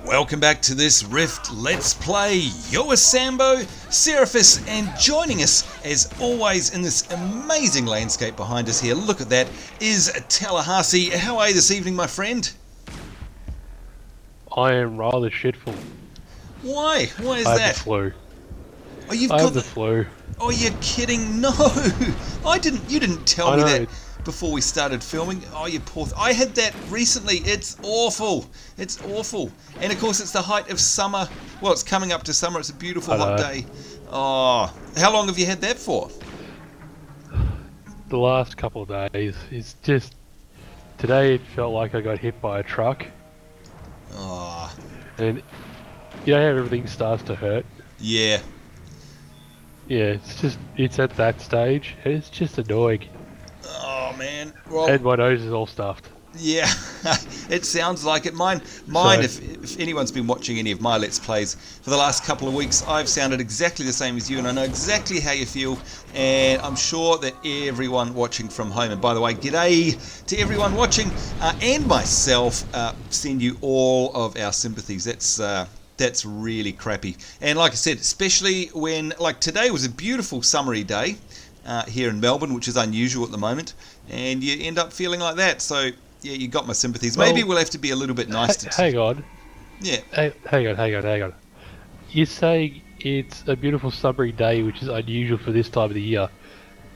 Welcome back to this Rift Let's Play. You're with Sambo, Seraphis, and joining us, as always, in this amazing landscape behind us here, look at that, is Tallahassee. How are you this evening, my friend? I am rather shitful. Why? Why is I that? have the flu. Oh, you've I got have the flu. Oh, you're kidding? No, I didn't. You didn't tell me that before we started filming. Oh, you poor. I had that recently. It's awful. It's awful. And of course, it's the height of summer. Well, it's coming up to summer. It's a beautiful hot day. Oh, how long have you had that for? The last couple of days. It's just today. It felt like I got hit by a truck. Oh. And you know how everything starts to hurt. Yeah. Yeah, it's at that stage. It's just annoying. Oh man. Well, and my nose is all stuffed. Yeah, it sounds like it. Mine. If anyone's been watching any of my Let's Plays for the last couple of weeks, I've sounded exactly the same as you, and I know exactly how you feel, and I'm sure that everyone watching from home, and by the way, g'day to everyone watching, and myself, send you all of our sympathies. That's really crappy. And like I said, especially when, like today was a beautiful summery day here in Melbourne, which is unusual at the moment, and you end up feeling like that. So yeah, you got my sympathies. Well, maybe we'll have to be a little bit nice to... Hang on. Yeah. Hang on. You're saying it's a beautiful summery day, which is unusual for this time of the year.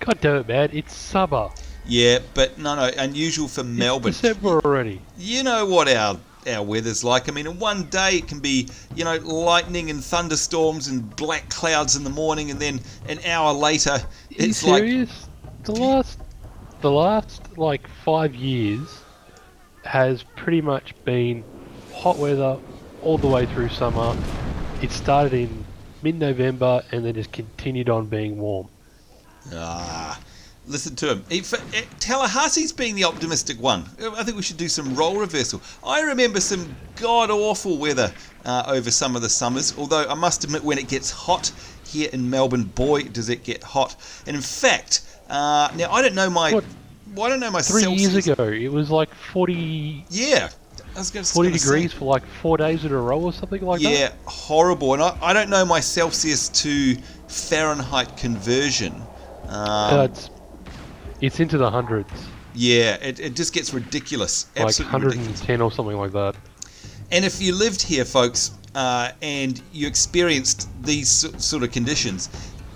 God damn it, man. It's summer. Yeah, but no, unusual for Melbourne. It's December already. You know what our weather's like. I mean, in one day it can be, lightning and thunderstorms and black clouds in the morning, and then an hour later it's like... Are you serious? The last like 5 years has pretty much been hot weather all the way through summer. It started in mid-November and then just continued on being warm. Listen to him. Tallahassee's being the optimistic one. I think we should do some role reversal. I remember some god-awful weather over some of the summers, although I must admit when it gets hot here in Melbourne, boy, does it get hot. And in fact, now I don't know my... I don't know my 3 Celsius. years ago, it was like 40... Yeah. I was 40 degrees for like 4 days in a row or something like that? Yeah, horrible. And I don't know my Celsius to Fahrenheit conversion. It's into the hundreds. Yeah, it just gets ridiculous. Absolutely like 110 ridiculous. Or something like that. And if you lived here, folks, and you experienced these sort of conditions,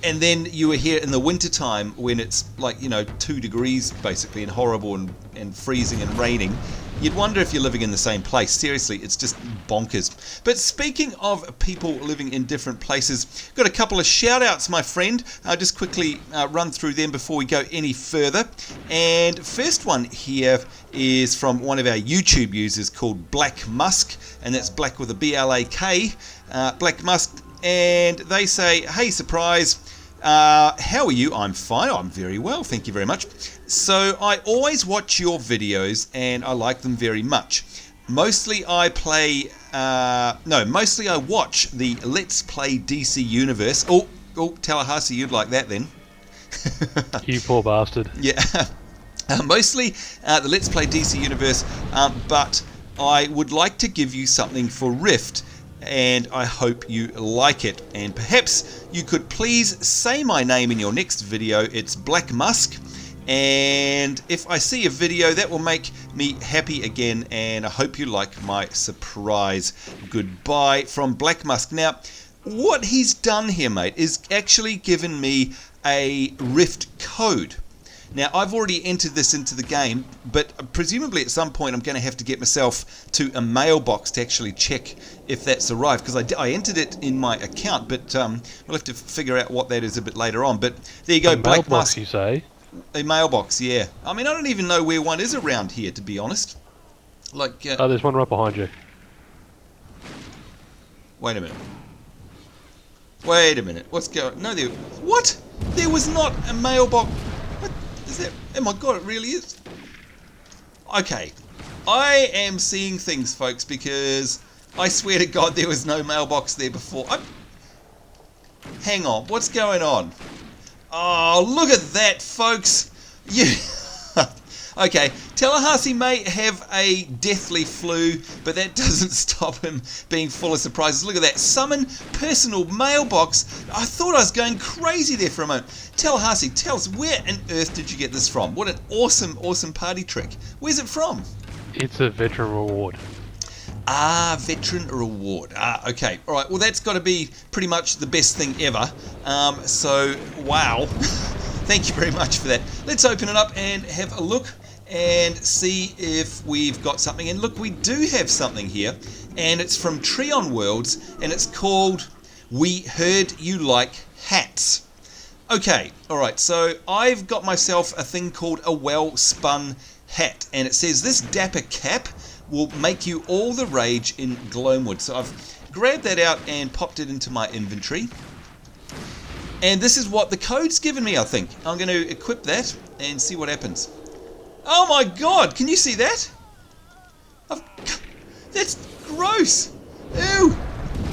and then you were here in the wintertime when it's like, 2 degrees basically and horrible and freezing and raining, you'd wonder if you're living in the same place. Seriously, it's just bonkers. But speaking of people living in different places, got a couple of shout outs, my friend. I'll just quickly run through them before we go any further. And first one here is from one of our YouTube users called Black Musk, and that's Black with a B-L-A-K, Black Musk. And they say, hey, surprise, how are you? I'm fine. I'm very well. Thank you very much. So I always watch your videos and I like them very much. Mostly I watch the Let's Play DC Universe. Oh, Tallahassee, you'd like that then. You poor bastard. Yeah. Mostly the Let's Play DC Universe, but I would like to give you something for Rift, and I hope you like it. And perhaps you could please say my name in your next video. It's Black Musk, and if I see a video, that will make me happy again, and I hope you like my surprise. Goodbye from Black Musk. Now, what he's done here, mate, is actually given me a Rift code. Now, I've already entered this into the game, but presumably at some point I'm going to have to get myself to a mailbox to actually check if that's arrived, because I entered it in my account, but we'll have to figure out what that is a bit later on. But there you go, Black Musk. You say? A mailbox, yeah. I mean, I don't even know where one is around here, to be honest. Like, there's one right behind you. Wait a minute. What's going... No, there... What? There was not a mailbox... Is that... Oh my god, it really is. Okay. I am seeing things, folks, because I swear to god there was no mailbox there before. Hang on, what's going on? Oh, look at that, folks. Okay, Tallahassee may have a deathly flu, but that doesn't stop him being full of surprises. Look at that. Summon personal mailbox. I thought I was going crazy there for a moment. Tallahassee, tell us, where on earth did you get this from? What an awesome, awesome party trick. Where's it from? It's a veteran reward. Ah, veteran reward. Ah, okay. All right. Well, that's got to be pretty much the best thing ever. So, wow. Thank you very much for that. Let's open it up and have a look and see if we've got something. And look, we do have something here. And it's from Trion Worlds. And it's called We Heard You Like Hats. Okay. All right. So, I've got myself a thing called a well-spun hat. And it says, this dapper cap will make you all the rage in Gloamwood. So I've grabbed that out and popped it into my inventory. And this is what the code's given me, I think. I'm going to equip that and see what happens. Oh my god, can you see that? That's gross. Ew.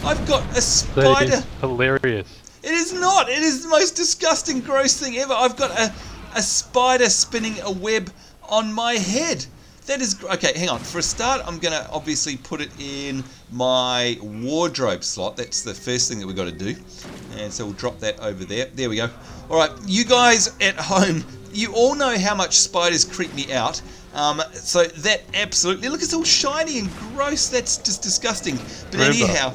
I've got a spider. That is hilarious. It is not. It is the most disgusting, gross thing ever. I've got a spider spinning a web on my head. That is... Okay, hang on. For a start, I'm going to obviously put it in my wardrobe slot. That's the first thing that we've got to do. And so we'll drop that over there. There we go. All right, you guys at home, you all know how much spiders creep me out. So that absolutely... Look, it's all shiny and gross. That's just disgusting. But anyhow...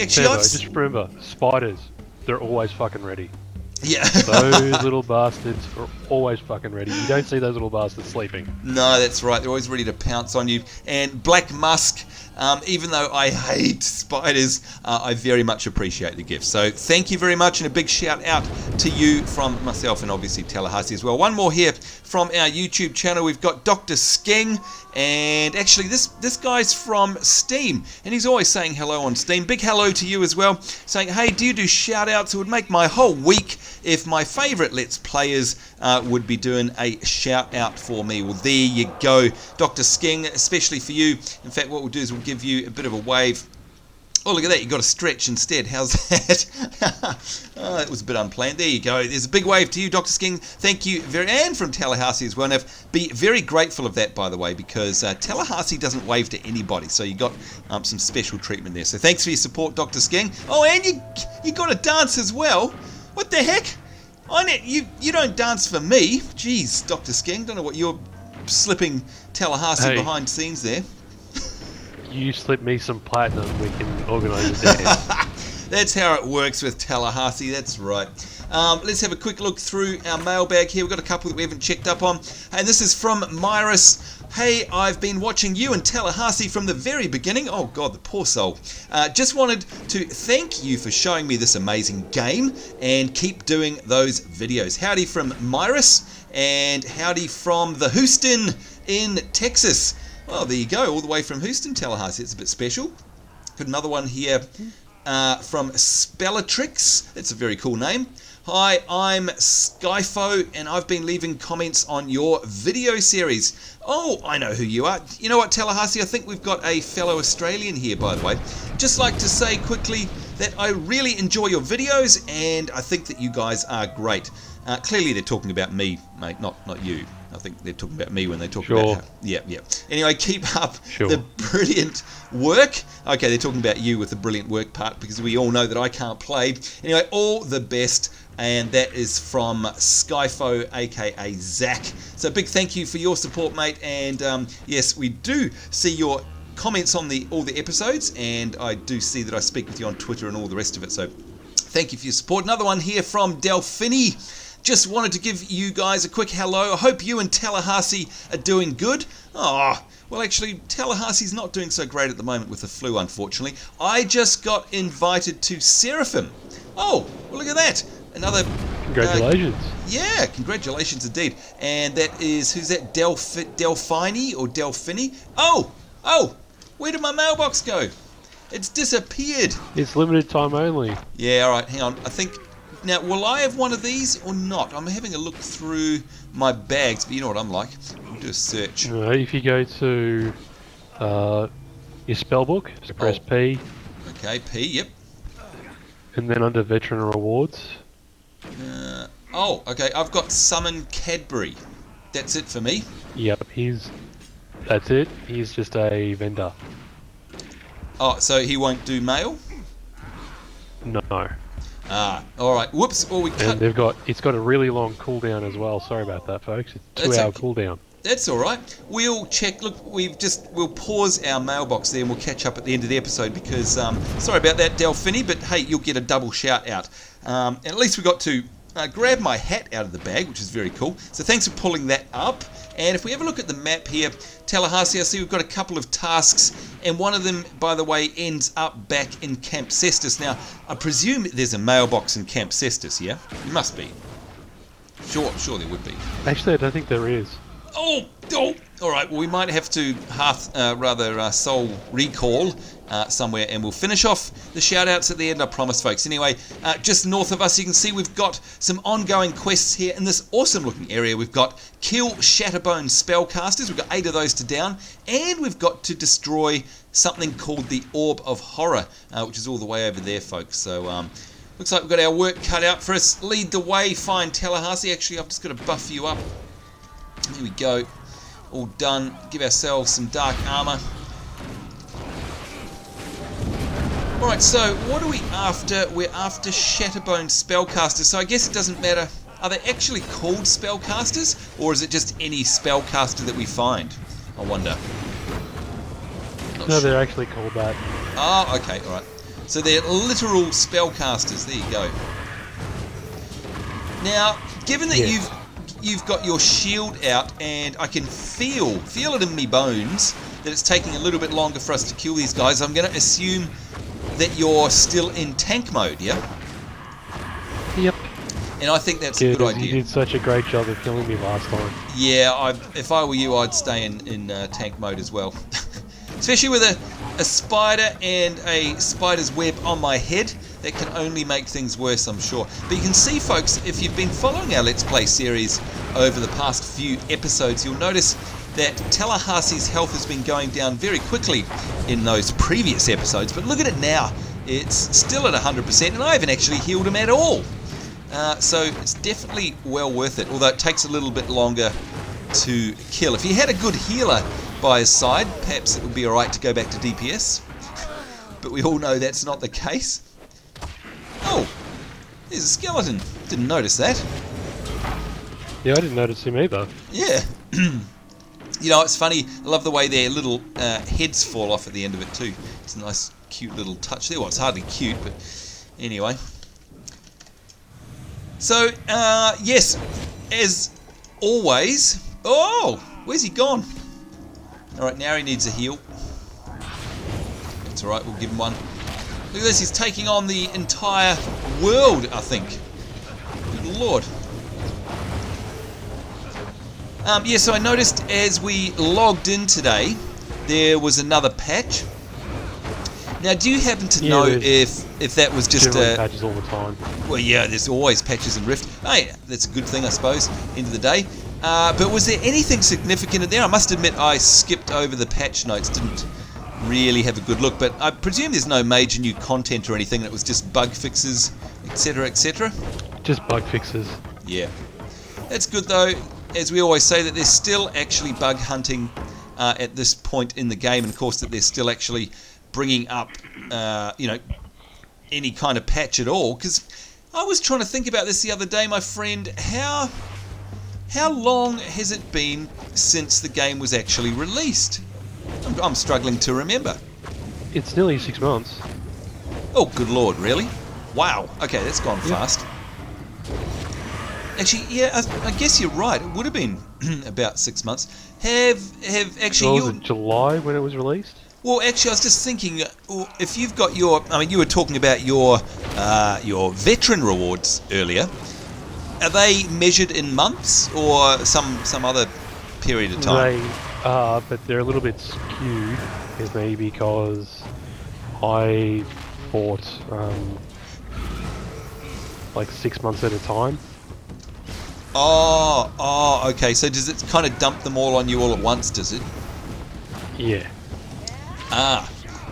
Just remember, spiders, they're always fucking ready. Yeah. Those little bastards are always fucking ready. You don't see those little bastards sleeping. No, that's right. They're always ready to pounce on you. And Black Musk, even though I hate spiders, I very much appreciate the gift. So thank you very much, and a big shout out to you from myself and obviously Tallahassee as well. One more here from our YouTube channel. We've got Dr. Skeng, and actually this guy's from Steam, and he's always saying hello on Steam. Big hello to you as well, saying, hey, do you do shout outs? It would make my whole week if my favourite Let's Players would be doing a shout out for me. Well, there you go, Dr. Skeng, especially for you. In fact, what we'll do is we'll give you a bit of a wave. Oh, look at that, you got to stretch instead. How's that? Oh, that was a bit unplanned. There you go. There's a big wave to you, Dr. Skeng. Thank you and from Tallahassee as well. And be very grateful of that, by the way, because Tallahassee doesn't wave to anybody. So you got some special treatment there. So thanks for your support, Dr. Skeng. Oh, and you got to dance as well. What the heck? You don't dance for me. Jeez, Dr. Skeng, don't know what you're slipping Tallahassee behind scenes there. You slip me some platinum, we can organise a dance. That's how it works with Tallahassee, that's right. Let's have a quick look through our mailbag here. We've got a couple that we haven't checked up on. And this is from Myris. Hey, I've been watching you and Tallahassee from the very beginning. Oh God, the poor soul. Just wanted to thank you for showing me this amazing game and keep doing those videos. Howdy from Myris and howdy from the Houston in Texas. Well, there you go, all the way from Houston, Tallahassee. It's a bit special. Got another one here from Spellatrix. That's a very cool name. Hi, I'm Skyfo, and I've been leaving comments on your video series. Oh, I know who you are. You know what, Tallahassee? I think we've got a fellow Australian here, by the way. Just like to say quickly that I really enjoy your videos, and I think that you guys are great. Clearly, they're talking about me, mate, not you. I think they're talking about me when they talk about how, yeah. Anyway, keep up the brilliant work. Okay, they're talking about you with the brilliant work part because we all know that I can't play. Anyway, all the best. And that is from Skyfo, aka Zach. So big thank you for your support, mate. And yes, we do see your comments on all the episodes, and I do see that I speak with you on Twitter and all the rest of it. So thank you for your support. Another one here from Delphini. Just wanted to give you guys a quick hello. I hope you and Tallahassee are doing good. Oh, well, actually, Tallahassee's not doing so great at the moment with the flu, unfortunately. I just got invited to Seraphim. Oh, well, look at that. Another... Congratulations. Yeah, congratulations indeed. And that is... Who's that? Delphini or Delphini? Oh, where did my mailbox go? It's disappeared. It's limited time only. Yeah, all right, hang on. I think... Now, will I have one of these or not? I'm having a look through my bags, but you know what I'm like. We'll do a search. No, if you go to your spell book, so press P. Okay, P, yep. And then under Veteran Rewards. Okay, I've got Summon Cadbury. That's it for me. Yep, that's it. He's just a vendor. Oh, so he won't do mail? No. Ah, all right. Whoops. Or we cut. And it's got a really long cooldown as well. Sorry about that, folks. It's 2-hour cooldown. That's all right. We'll check. Look, we'll pause our mailbox there and we'll catch up at the end of the episode because sorry about that, Delphini, but hey, you'll get a double shout out. And at least we got to grab my hat out of the bag, which is very cool. So thanks for pulling that up. And if we have a look at the map here, Tallahassee, I see we've got a couple of tasks, and one of them, by the way, ends up back in Camp Cestus. Now, I presume there's a mailbox in Camp Cestus, yeah? There must be. Sure there would be. Actually, I don't think there is. Oh! All right, well, we might have to soul recall somewhere, and we'll finish off the shout-outs at the end, I promise, folks. Anyway, just north of us, you can see we've got some ongoing quests here in this awesome-looking area. We've got kill Shatterbone Spellcasters. We've got 8 of those to down, and we've got to destroy something called the Orb of Horror, which is all the way over there, folks. So, looks like we've got our work cut out for us. Lead the way, fine Tallahassee. Actually, I've just got to buff you up. Here we go. All done. Give ourselves some dark armor. Alright, so what are we after? We're after Shatterbone Spellcasters. So I guess it doesn't matter. Are they actually called Spellcasters? Or is it just any Spellcaster that we find? I wonder. No, they're actually called that. Oh, okay, alright. So they're literal Spellcasters. There you go. Now, given that you've got your shield out, and I can feel it in me bones that it's taking a little bit longer for us to kill these guys. I'm going to assume that you're still in tank mode, yeah? Yep. And I think that's a good idea. You did such a great job of killing me last time. Yeah, if I were you, I'd stay in tank mode as well. Especially with a spider and a spider's web on my head. That can only make things worse, I'm sure. But you can see, folks, if you've been following our Let's Play series over the past few episodes, you'll notice that Tallahassee's health has been going down very quickly in those previous episodes. But look at it now. It's still at 100%, and I haven't actually healed him at all. So it's definitely well worth it, although it takes a little bit longer to kill. If he had a good healer by his side, perhaps it would be alright to go back to DPS. But we all know that's not the case. Oh, there's a skeleton. Didn't notice that. Yeah, I didn't notice him either. Yeah. You know, it's funny. I love the way their little heads fall off at the end of it too. It's a nice, cute little touch there. Well, it's hardly cute, but anyway. So, yes, as always... Oh, where's he gone? Alright, now he needs a heal. That's alright, we'll give him one. Look at this, he's taking on the entire world, I think. Good lord. Yeah, so I noticed as we logged in today, there was another patch. Now, do you happen to know if that was just patches all the time? Well, yeah, there's always patches in Rift. Hey, that's a good thing, I suppose, end of the day. But was there anything significant in there? I must admit I skipped over the patch notes, didn't really have a good look, but I presume there's no major new content or anything. It was just bug fixes, etc., etc. Just bug fixes. Yeah, that's good though. As we always say, that there's still actually bug hunting at this point in the game, and of course that they're still actually bringing up, any kind of patch at all. Because I was trying to think about this the other day, my friend. How long has it been since the game was actually released? I'm struggling to remember. It's nearly 6 months. Oh, good lord, really? Wow. Okay, that's gone fast. Actually, yeah, I guess you're right. It would have been about 6 months. Have actually Was it July when it was released? Well, actually, I was just thinking, if you've got your... I mean, you were talking about your veteran rewards earlier. Are they measured in months or some other period of time? They are, but they're a little bit skewed with me because I bought like 6 months at a time. Oh, okay. So does it kind of dump them all on you all at once, does it? Yeah.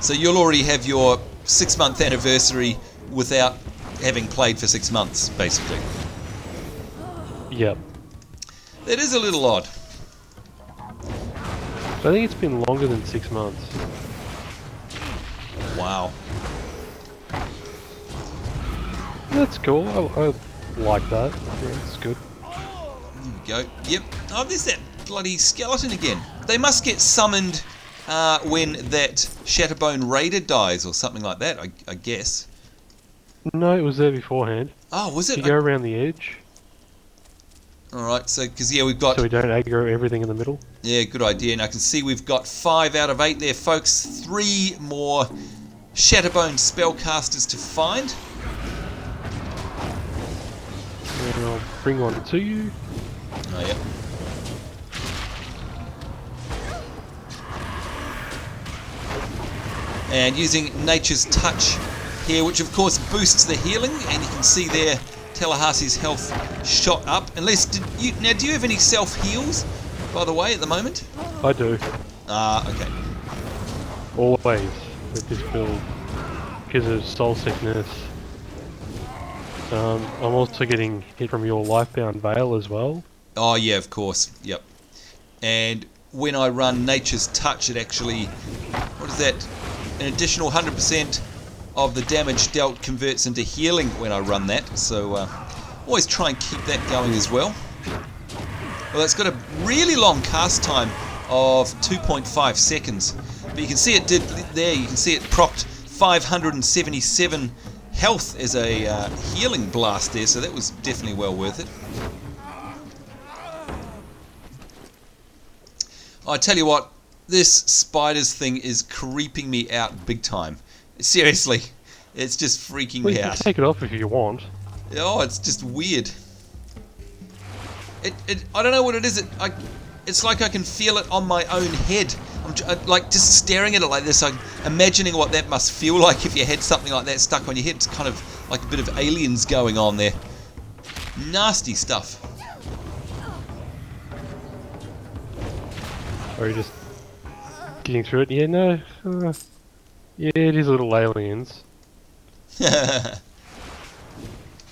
So you'll already have your 6 month anniversary without having played for 6 months, basically. Yep. That is a little odd. I think it's been longer than 6 months. Wow. That's cool. I like that. Yeah, it's good. There we go. Yep. Oh, there's that bloody skeleton again. They must get summoned when that Shatterbone Raider dies or something like that, I guess. No, it was there beforehand. Oh, was it? You go around the edge. Alright, so, because, yeah, we've got... So we don't aggro everything in the middle. Yeah, good idea. And I can see we've got 5 out of 8 there, folks. 3 more Shatterbone Spellcasters to find. And I'll bring one to you. Oh, yeah. And using Nature's Touch here, which of course boosts the healing, and you can see there Tallahassee's health shot up. Unless, do you have any self-heals, by the way, at the moment? I do. Okay. Always with this build. Because of soul sickness. I'm also getting hit from your Lifebound Veil as well. Oh yeah, of course. Yep. And when I run Nature's Touch, it actually, what is that? An additional 100% of the damage dealt converts into healing when I run that. So always try and keep that going as well. Well, it's got a really long cast time of 2.5 seconds. But you can see it did there. You can see it procced 577 health as a healing blast there. So that was definitely well worth it. I tell you what, this spiders thing is creeping me out big time. Seriously, it's just freaking Well, me you can out. take it off if you want. Oh, it's just weird. I don't know what it is. It's like I can feel it on my own head. I'm like just staring at it like this. I'm imagining what that must feel like if you had something like that stuck on your head. It's kind of like a bit of aliens going on there. Nasty stuff. Or you're just getting through it. Yeah, no. Yeah, it is little aliens.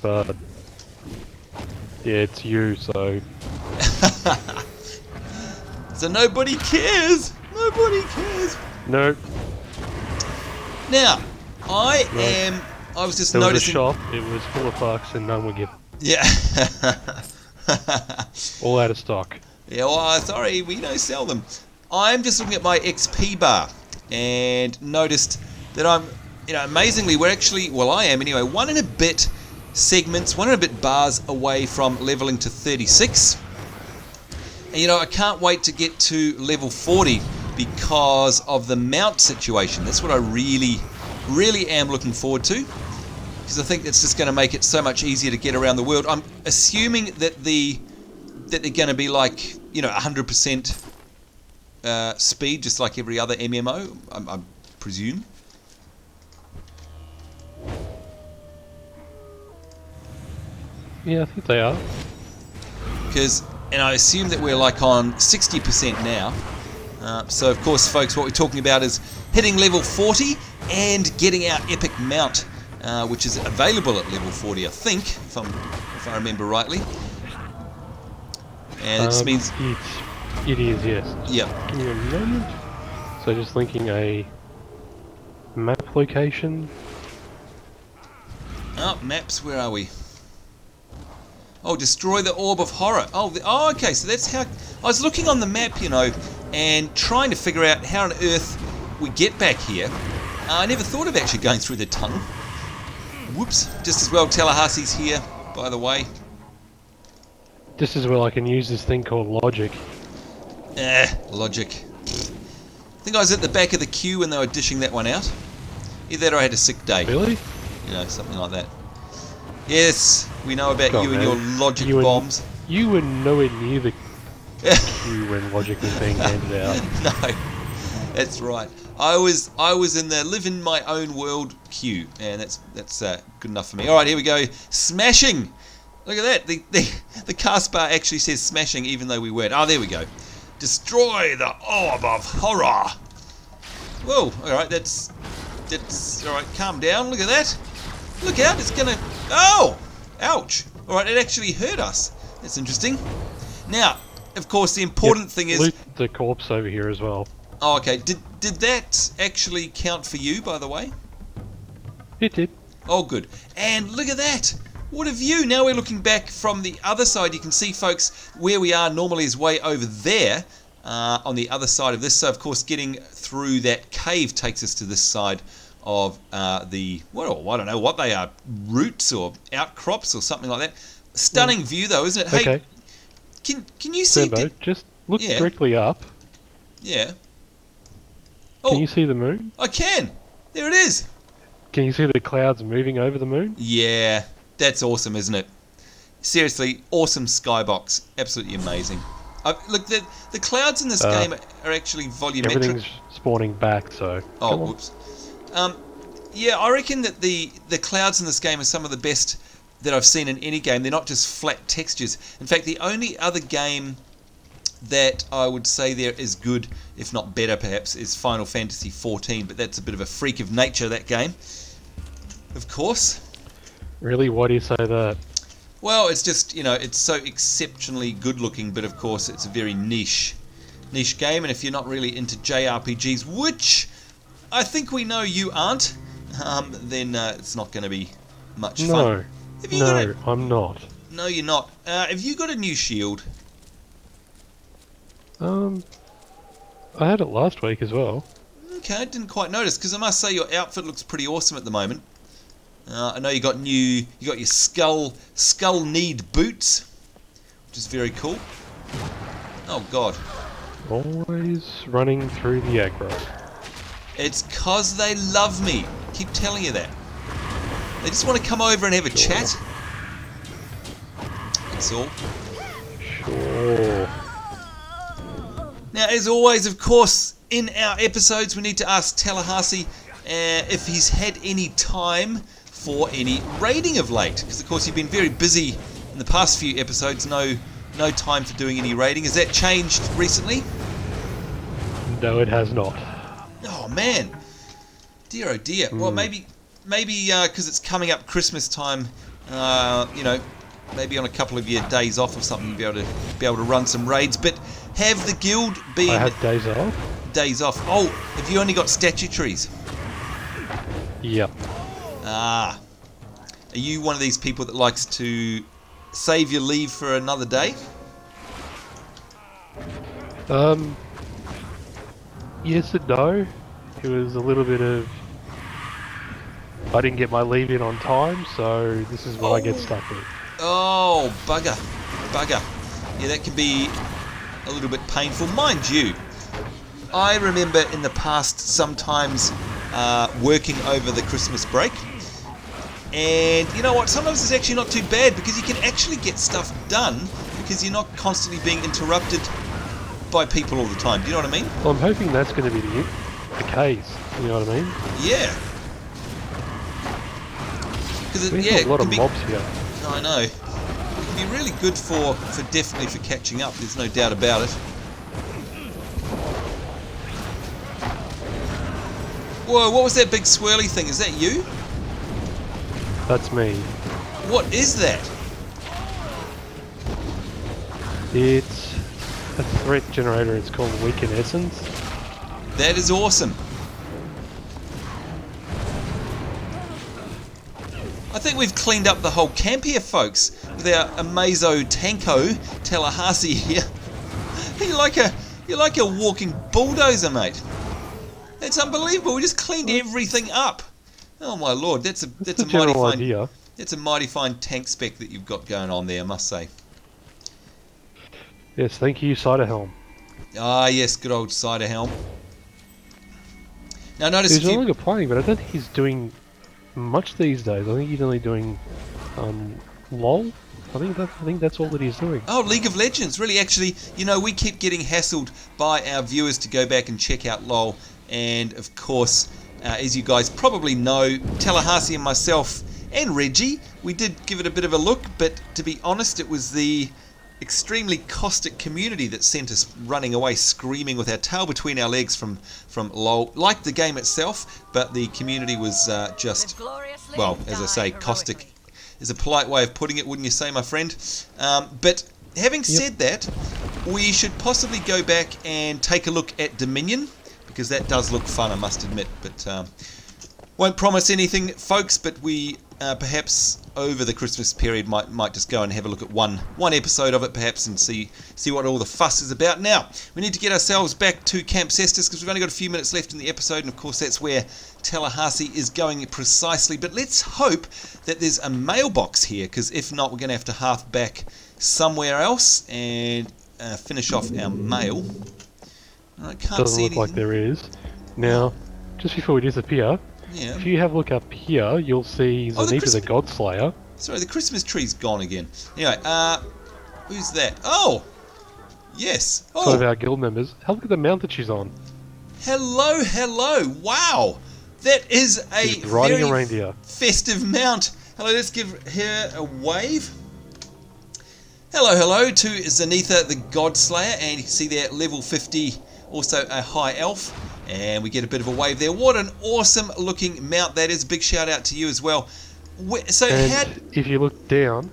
But yeah, it's you, so So nobody cares. Nobody cares. nope. Now, I Right. was just There was a noticing. shop. It was full of fucks, and none were given. Yeah. All out of stock. Yeah, well, sorry, we don't sell them. I'm just looking at my XP bar and noticed that I'm, amazingly, we're actually, well, I am anyway, 1 and a bit segments, 1 and a bit bars away from leveling to 36. And, I can't wait to get to level 40 because of the mount situation. That's what I really, really am looking forward to. Because I think that's just going to make it so much easier to get around the world. I'm assuming that they're going to be like, 100% speed, just like every other MMO, I presume. Yeah, I think they are. And I assume that we're like on 60% now. So of course, folks, what we're talking about is hitting level 40 and getting our epic mount, which is available at level 40, I think, if I remember rightly. And it just means... It is, yes. Yep. Give me a moment. So just linking a map location. Oh, maps, where are we? Oh, destroy the Orb of Horror. Oh, okay, so that's how... I was looking on the map, and trying to figure out how on earth we get back here. I never thought of actually going through the tunnel. Whoops. Just as well Tallahassee's here, by the way. This is where I can use this thing called logic. Logic. I think I was at the back of the queue when they were dishing that one out. Either that or I had a sick day. Really? Something like that. Yes, we know about God, you and man. your logic You and- bombs. You were nowhere near the queue when logic was being handed out. No, that's right. I was in the live in my own world queue, and that's good enough for me. All right, here we go. Smashing. Look at that. The cast bar actually says smashing, even though we weren't. Oh, there we go. Destroy the Orb of Horror. Whoa. All right, that's all right. Calm down. Look at that. Look out. It's gonna. Oh, ouch. All right, it actually hurt us. That's interesting. Now, of course, the important thing is... Loot the corpse over here as well. Oh, okay. Did that actually count for you, by the way? It did. Oh, good. And look at that. What a view. Now we're looking back from the other side. You can see, folks, where we are normally is way over there on the other side of this. So, of course, getting through that cave takes us to this side of well, I don't know what they are, roots or outcrops or something like that. Stunning view, though, isn't it? Okay. Hey, can you see... Sambo, just look directly up. Yeah. Can you see the moon? I can. There it is. Can you see the clouds moving over the moon? Yeah, that's awesome, isn't it? Seriously, awesome skybox. Absolutely amazing. Look, the clouds in this game are actually volumetric. Everything's spawning back, so... Oh, whoops. Yeah, I reckon that the clouds in this game are some of the best that I've seen in any game. They're not just flat textures. In fact, the only other game that I would say there is good, if not better perhaps, is Final Fantasy XIV, but that's a bit of a freak of nature, that game, of course. Really? Why do you say that? Well, it's just, it's so exceptionally good looking, but of course it's a very niche game, and if you're not really into JRPGs, which I think we know you aren't, then it's not going to be much fun. No, I'm not. No, you're not. Have you got a new shield? I had it last week as well. Okay, I didn't quite notice, because I must say your outfit looks pretty awesome at the moment. I know you got your skull kneed boots, which is very cool. Oh god. Always running through the aggro. It's 'cause they love me. I keep telling you that. They just want to come over and have a chat. That's all. Sure. Now, as always, of course, in our episodes, we need to ask Tallahassee if he's had any time for any raiding of late. Because, of course, you've been very busy in the past few episodes. No time for doing any raiding. Has that changed recently? No, it has not. Oh, man. Dear, oh, dear. Well, maybe because it's coming up Christmas time, maybe on a couple of your days off or something, you'll be able to run some raids. But have the guild been... I have days off? Days off. Oh, have you only got statutories? Yep. Ah. Are you one of these people that likes to save your leave for another day? Yes and no. It was a little bit of... I didn't get my leave in on time, so this is what I get stuck with. Oh, bugger. Yeah, that can be a little bit painful. Mind you, I remember in the past sometimes working over the Christmas break. And you know what? Sometimes it's actually not too bad because you can actually get stuff done because you're not constantly being interrupted by people all the time. Do you know what I mean? Well, I'm hoping that's going to be the case. You know what I mean? Yeah. Because There's a lot of mobs here. I know. It can be really good for definitely for catching up. There's no doubt about it. Whoa! What was that big swirly thing? Is that you? That's me. What is that? It's a threat generator. It's called Weaken Essence. That is awesome. I think we've cleaned up the whole camp here, folks, with our Amazo Tanko Tallahassee here. You're like a walking bulldozer, mate. That's unbelievable. We just cleaned everything up. Oh my lord, that's a mighty fine tank spec that you've got going on there, I must say. Yes, thank you, Ciderhelm. Ah, yes, good old Ciderhelm. Now, notice he's no longer playing, but I don't think he's doing much these days. I think he's only doing LOL. I think that's all that he's doing. Oh, League of Legends, really? Actually, we keep getting hassled by our viewers to go back and check out LOL, and of course, as you guys probably know, Tallahassee and myself and Reggie, we did give it a bit of a look, but to be honest, it was the extremely caustic community that sent us running away screaming with our tail between our legs from LOL. Like the game itself, but the community was just, well, as I say, caustic is a polite way of putting it, wouldn't you say, my friend? But having said that, we should possibly go back and take a look at Dominion, because that does look fun, I must admit. But won't promise anything, folks, but we perhaps over the Christmas period might just go and have a look at one episode of it perhaps and see what all the fuss is about. Now, we need to get ourselves back to Camp Cestus because we've only got a few minutes left in the episode, and of course that's where Tallahassee is going precisely. But let's hope that there's a mailbox here, because if not, we're going to have to half back somewhere else and finish off our mail. I can't Doesn't see look anything. like there is. Now, just before we disappear, Yeah. if you have a look up here, you'll see Oh, Zanitha the Godslayer. Sorry, the Christmas tree's gone again. Anyway, who's that? Oh! Yes. It's one of Oh! our guild members. Have a look at the mount that she's on. Hello! Wow! That is a She's riding very a reindeer. festive mount. Hello, let's give her a wave. Hello to Zanitha the Godslayer, and you can see there level 50, also a high elf, and we get a bit of a wave there. What an awesome looking mount that is. Big shout out to you as well. So And if you look down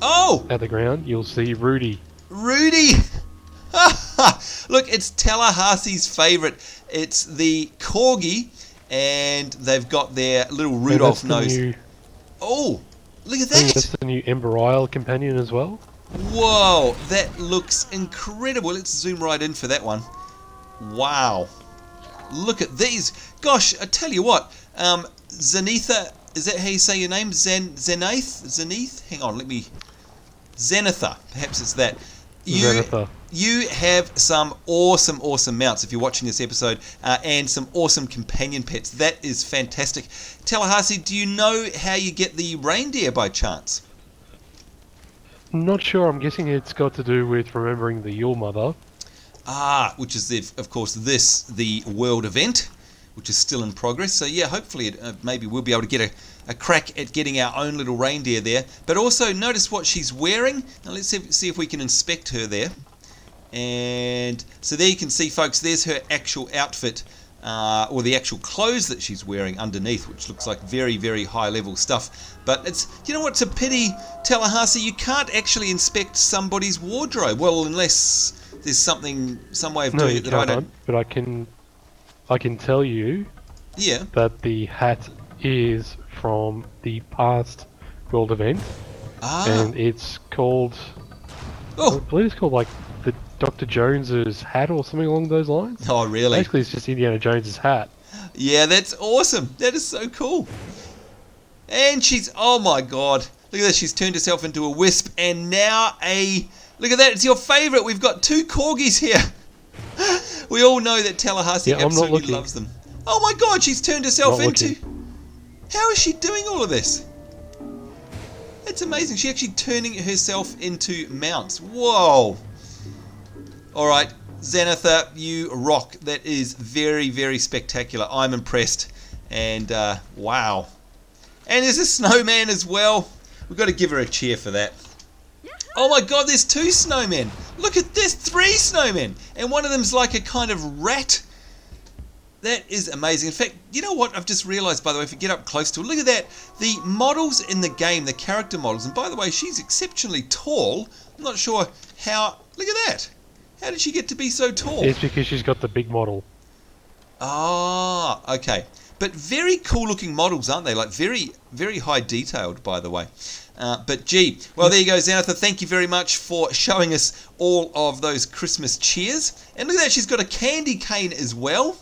Oh! at the ground, you'll see Rudy. Rudy! Look, it's Tallahassee's favourite. It's the Corgi, and they've got their little Rudolph nose. Oh! Look at I think that! that's the new Ember Isle companion as well. Whoa, that looks incredible. Let's zoom right in for that one. Wow. Look at these. Gosh, I tell you what. Zanitha, is that how you say your name? Zenith? Hang on, let me... Zanitha. Perhaps it's that. Zanitha. You have some awesome mounts if you're watching this episode, and some awesome companion pets. That is fantastic. Tallahassee, do you know how you get the reindeer by chance? Not sure. I'm guessing it's got to do with remembering the Yule Mother. Which is, of course, the world event, which is still in progress. So, yeah, hopefully maybe we'll be able to get a crack at getting our own little reindeer there. But also, notice what she's wearing. Now, let's see if we can inspect her there. And so there you can see, folks, there's her actual outfit, or the actual clothes that she's wearing underneath, which looks like very, very high-level stuff. But it's, you know what's a pity, Tallahassee? You can't actually inspect somebody's wardrobe. Well, unless there's some way of doing it that I don't. But I can tell you that the hat is from the past world event, and it's called. I believe it's called like the Dr. Jones's hat or something along those lines. Oh, really? Basically, it's just Indiana Jones's hat. Yeah, that's awesome. That is so cool. And she's, oh my god, look at this. She's turned herself into a wisp, and now look at that. It's your favourite. We've got 2 corgis here. We all know that Tallahassee absolutely loves them. Oh my god, she's turned herself into... How is she doing all of this? It's amazing. She's actually turning herself into mounts. Whoa. Alright, Zanitha, you rock. That is very, very spectacular. I'm impressed. And, wow. And there's a snowman as well. We've got to give her a cheer for that. Oh my god, there's 2 snowmen. Look at this, 3 snowmen. And one of them's like a kind of rat. That is amazing. In fact, you know what? I've just realised, by the way, if you get up close to it, look at that. The models in the game, the character models, and by the way, she's exceptionally tall. I'm not sure how... Look at that. How did she get to be so tall? It's because she's got the big model. Ah, okay. But very cool looking models, aren't they? Like very, very high detailed, by the way. But gee, well, there you go, Zanitha. Thank you very much for showing us all of those Christmas cheers. And look at that, she's got a candy cane as well.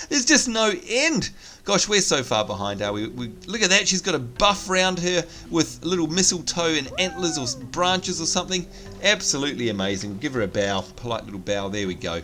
There's just no end. Gosh, we're so far behind, are we? Look at that, she's got a buff round her with little mistletoe and antlers or branches or something. Absolutely amazing. Give her a bow, polite little bow. There we go.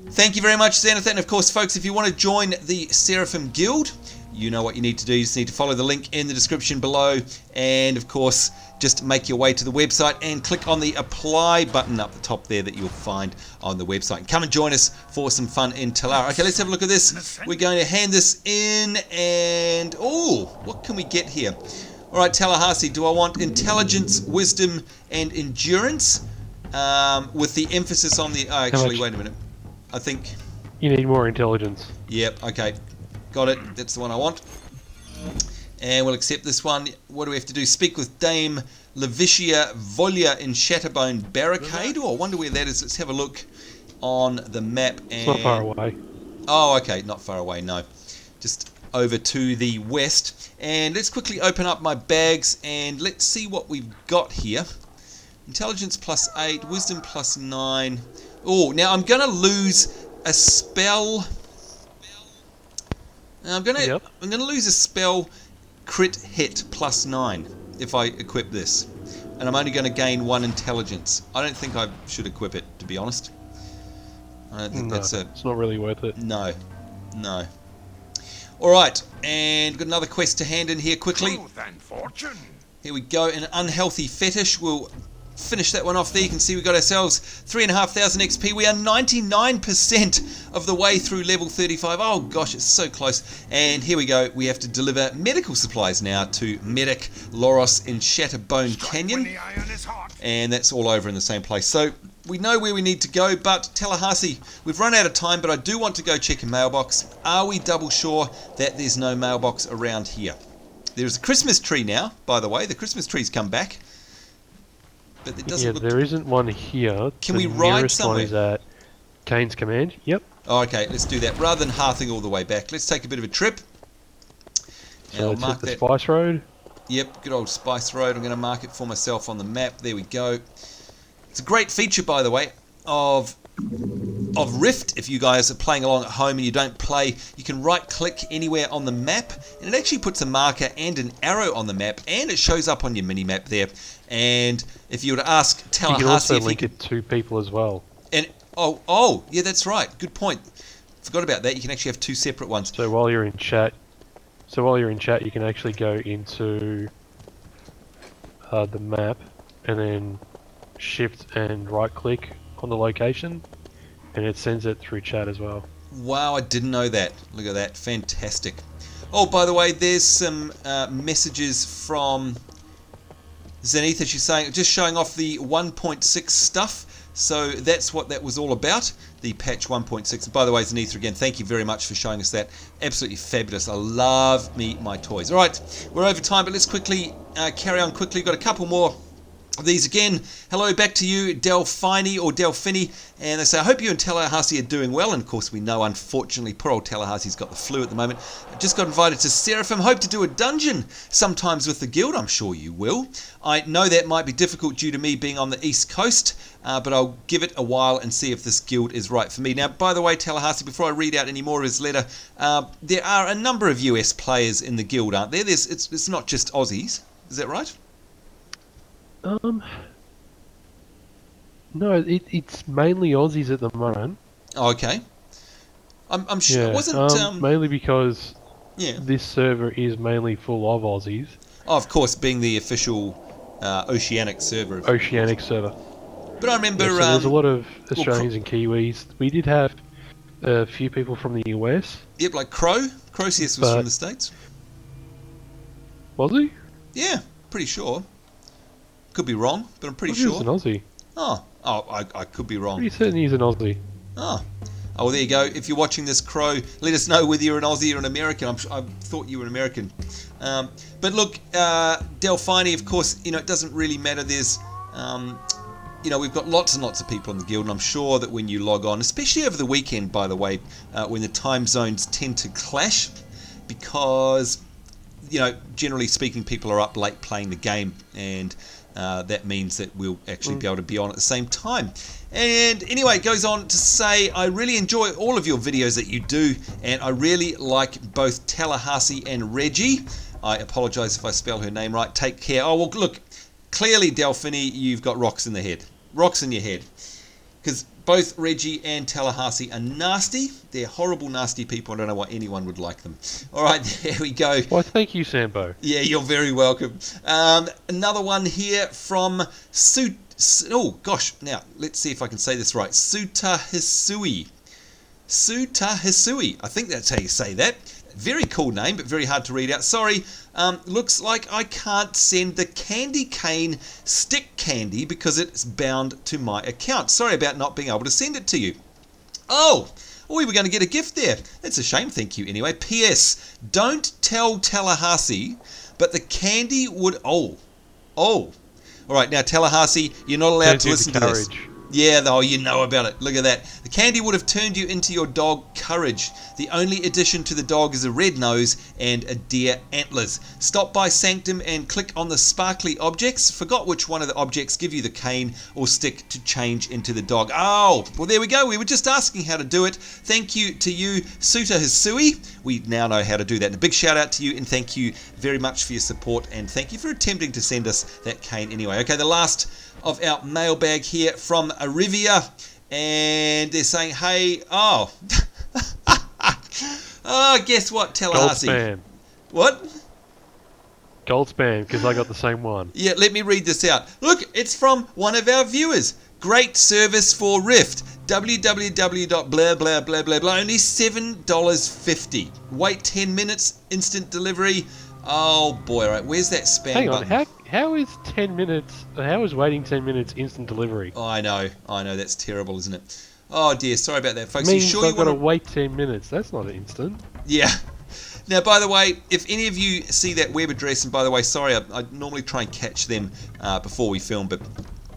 Thank you very much, Zanitha. And of course, folks, if you want to join the Seraphim Guild, you know what you need to do. You just need to follow the link in the description below. And of course, just make your way to the website and click on the apply button up the top there that you'll find on the website. Come and join us for some fun in Talara. Okay, let's have a look at this. We're going to hand this in and... oh, what can we get here? All right, Tallahassee, do I want intelligence, wisdom, and endurance? With the emphasis on the... oh, actually, wait a minute. I think... you need more intelligence. Yep, okay. Got it. That's the one I want. And we'll accept this one. What do we have to do? Speak with Dame Levitia Volia in Shatterbone Barricade. Oh, I wonder where that is. Let's have a look on the map. And It's not far away. Oh, okay, not far away, no. Just over to the west. And let's quickly open up my bags and let's see what we've got here. Intelligence +8, Wisdom +9. Oh, now I'm going to lose a spell. I'm going to lose a spell crit hit +9 if I equip this. And I'm only going to gain 1 intelligence. I don't think I should equip it, to be honest. I don't think it's not really worth it. No. Alright, and got another quest to hand in here quickly. Truth and fortune. Here we go, an unhealthy fetish. We'll finish that one off there. You can see we got ourselves 3,500 XP. We are 99% of the way through level 35. Oh gosh, it's so close. And here we go. We have to deliver medical supplies now to Medic Loros in Shatterbone Canyon. The iron is hot. And that's all over in the same place. So we know where we need to go, but Tallahassee, we've run out of time, but I do want to go check a mailbox. Are we double sure that there's no mailbox around here? There's a Christmas tree now, by the way. The Christmas tree's come back. But it doesn't look... there isn't one here. Can we ride nearest somewhere? one is at Kane's Command. Yep. Oh, okay, let's do that. Rather than hearthing all the way back, let's take a bit of a trip. So let's hit the Spice Road. Yep, good old Spice Road. I'm going to mark it for myself on the map. There we go. It's a great feature, by the way, of Rift. If you guys are playing along at home and you don't play, you can right-click anywhere on the map, and it actually puts a marker and an arrow on the map, and it shows up on your mini-map there. And if you were to ask Tallahassee... You can also link it to people as well. And oh, yeah, that's right. Good point. Forgot about that. You can actually have 2 separate ones. So while you're in chat, you can actually go into the map and then shift and right click on the location, and it sends it through chat as well. Wow, I didn't know that. Look at that. Fantastic. Oh, by the way, there's some messages from Zanitha. She's saying, just showing off the 1.6 stuff. So that's what that was all about, the patch 1.6. And by the way, Zanitha, again, thank you very much for showing us that. Absolutely fabulous. I love my toys. All right, we're over time, but let's quickly carry on quickly. Got a couple more of these again. Hello, back to you, Delphine or Delphini. And they say, I hope you and Tallahassee are doing well. And of course, we know, unfortunately, poor old Tallahassee's got the flu at the moment. I just got invited to Seraphim. Hope to do a dungeon sometimes with the guild. I'm sure you will. I know that might be difficult due to me being on the East Coast, but I'll give it a while and see if this guild is right for me. Now, by the way, Tallahassee, before I read out any more of his letter, there are a number of US players in the guild, aren't there? It's not just Aussies. Is that right? No, it's mainly Aussies at the moment. Oh, okay. I'm sure it wasn't... mainly because yeah. this server is mainly full of Aussies. Oh, of course, being the official Oceanic server. Oceanic server. But I remember... so there's a lot of Australians and Kiwis. We did have a few people from the US. Yep, like Crocius was from the States. Was he? Yeah, pretty sure. Could be wrong, but I'm pretty sure. He's an Aussie. I could be wrong. Pretty certain he's an Aussie. Oh, well, there you go. If you're watching this, Crow, let us know whether you're an Aussie or an American. I thought you were an American. But look, Delphine, of course, it doesn't really matter. There's, we've got lots and lots of people in the guild, and I'm sure that when you log on, especially over the weekend, by the way, when the time zones tend to clash, because, generally speaking, people are up late playing the game, and that means that we'll actually be able to be on at the same time. And anyway, it goes on to say, I really enjoy all of your videos that you do, and I really like both Tallahassee and Reggie. I apologise if I spell her name right. Take care. Oh, well, look, clearly, Delphine, you've got rocks in the head. Rocks in your head. Because both Reggie and Tallahassee are nasty. They're horrible, nasty people. I don't know why anyone would like them. All right, there we go. Well, thank you, Sambo. Yeah, you're very welcome. Another one here from oh, gosh. Now, let's see if I can say this right. Sutahisui. Sutahisui. I think that's how you say that. Very cool name, but very hard to read out. Sorry. Looks like I can't send the candy cane stick candy because it's bound to my account. Sorry about not being able to send it to you. Oh, we were going to get a gift there. That's a shame, thank you anyway. P.S. Don't tell Tallahassee, but the candy would... Oh. All right, now Tallahassee, you're not allowed Turns to you listen into to this. courage. Yeah, though, you know about it. Look at that. The candy would have turned you into your dog Courage. The only addition to the dog is a red nose and a deer antlers. Stop by Sanctum and click on the sparkly objects. Forgot which one of the objects give you the cane or stick to change into the dog. Oh, well, there we go. We were just asking how to do it. Thank you to you, Suta Hisui. We now know how to do that. And a big shout out to you and thank you very much for your support and thank you for attempting to send us that cane anyway. Okay, the last of our mailbag here from Arivia, and they're saying, hey, oh, guess what, Tallahassee? Gold spam. What? Gold spam, because I got the same one. Yeah, let me read this out. Look, it's from one of our viewers. Great service for Rift. www.blah blah blah blah blah. Only $7.50. Wait 10 minutes. Instant delivery. Oh boy, right. Where's that spam Hang on, button? how is 10 minutes? How is waiting 10 minutes instant delivery? Oh, I know. That's terrible, isn't it? Oh dear, sorry about that, folks. Means You sure I've you got to want to? wait 10 minutes. That's not instant. Yeah. Now, by the way, if any of you see that web address, and by the way, sorry, I normally try and catch them before we film, but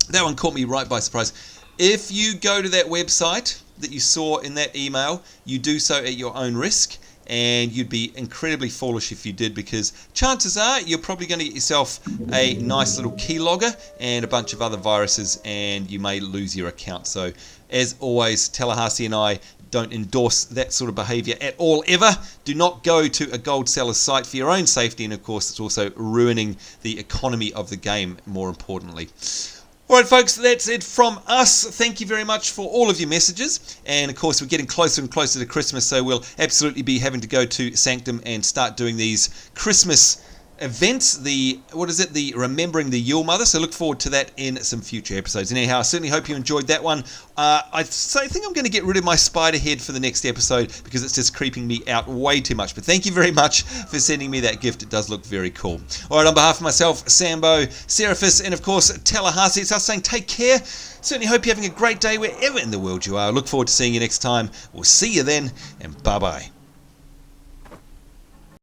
that one caught me right by surprise. If you go to that website that you saw in that email, you do so at your own risk. And you'd be incredibly foolish if you did, because chances are you're probably going to get yourself a nice little keylogger and a bunch of other viruses, and you may lose your account. So, as always, Tallahassee and I don't endorse that sort of behavior at all, ever. Do not go to a gold seller's site for your own safety, and of course, it's also ruining the economy of the game, more importantly. Alright folks, that's it from us. Thank you very much for all of your messages. And of course we're getting closer and closer to Christmas, so we'll absolutely be having to go to Sanctum and start doing these Christmas events. The Remembering the Yule Mother. So look forward to that in some future episodes. Anyhow, I certainly hope you enjoyed that one. I think I'm going to get rid of my spider head for the next episode because it's just creeping me out way too much. But thank you very much for sending me that gift. It does look very cool. Alright, on behalf of myself, Sambo, Seraphis, and of course Tallahassee, it's us saying take care. Certainly hope you're having a great day wherever in the world you are. Look forward to seeing you next time. We'll see you then, and bye-bye.